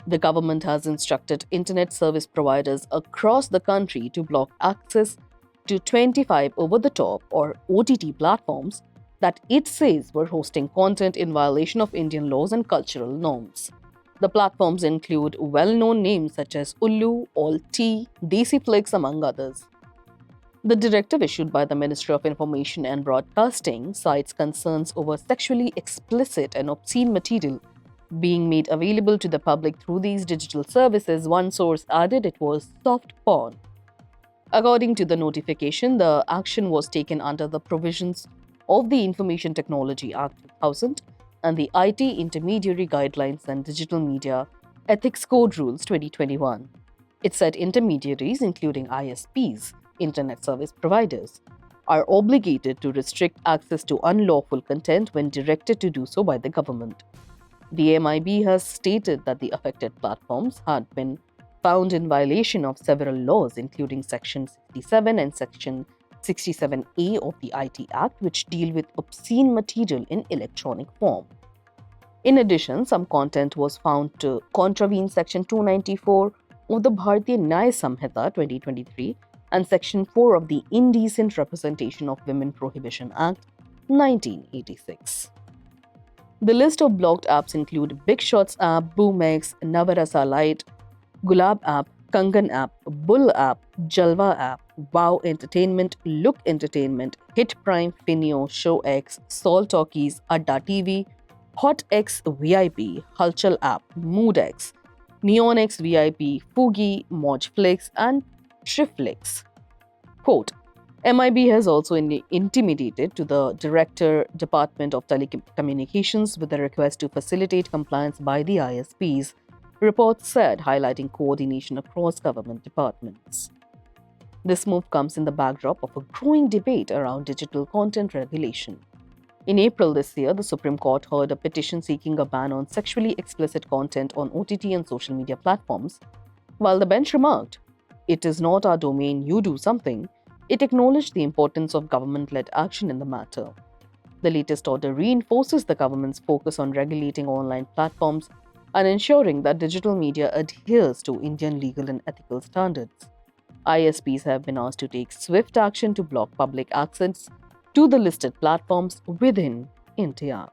The government has instructed internet service providers across the country to block access to 25 over the top or OTT platforms that it says were hosting content in violation of Indian laws and cultural norms. The platforms include well known names such as Ullu, Alt, Desi Flix, among others. The directive issued by the Ministry of Information and Broadcasting cites concerns over sexually explicit and obscene material being made available to the public through these digital services. One source added it was soft porn. According to the notification, the action was taken under the provisions of the Information Technology Act 2000 and the IT Intermediary Guidelines and Digital Media Ethics Code Rules 2021. It said intermediaries, including ISPs, internet service providers, are obligated to restrict access to unlawful content when directed to do so by the government. The MIB has stated that the affected platforms had been found in violation of several laws, including Section 67 and Section 67A of the IT Act, which deal with obscene material in electronic form. In addition, some content was found to contravene Section 294 of the Bharatiya Nyaya Samhita 2023 and Section 4 of the Indecent Representation of Women Prohibition Act 1986. The list of blocked apps include Big Shots app, BoomX, Navarasa Lite, Gulab app, Kangan app, Bull app, Jalwa app, Wow Entertainment, Look Entertainment, Hit Prime, Finio, ShowX, Sol Talkies, Adda TV, HotX VIP, Halchal app, MoodX, NeonX VIP, Fugi, Mojflix, and Triflix. Quote, MIB has also intimidated to the Director, Department of Telecommunications with a request to facilitate compliance by the ISPs, reports said, highlighting coordination across government departments. This move comes in the backdrop of a growing debate around digital content regulation. In April this year, the Supreme Court heard a petition seeking a ban on sexually explicit content on OTT and social media platforms. While the bench remarked, "It is not our domain, you do something," it acknowledged the importance of government-led action in the matter. The latest order reinforces the government's focus on regulating online platforms and ensuring that digital media adheres to Indian legal and ethical standards. ISPs have been asked to take swift action to block public access to the listed platforms within India.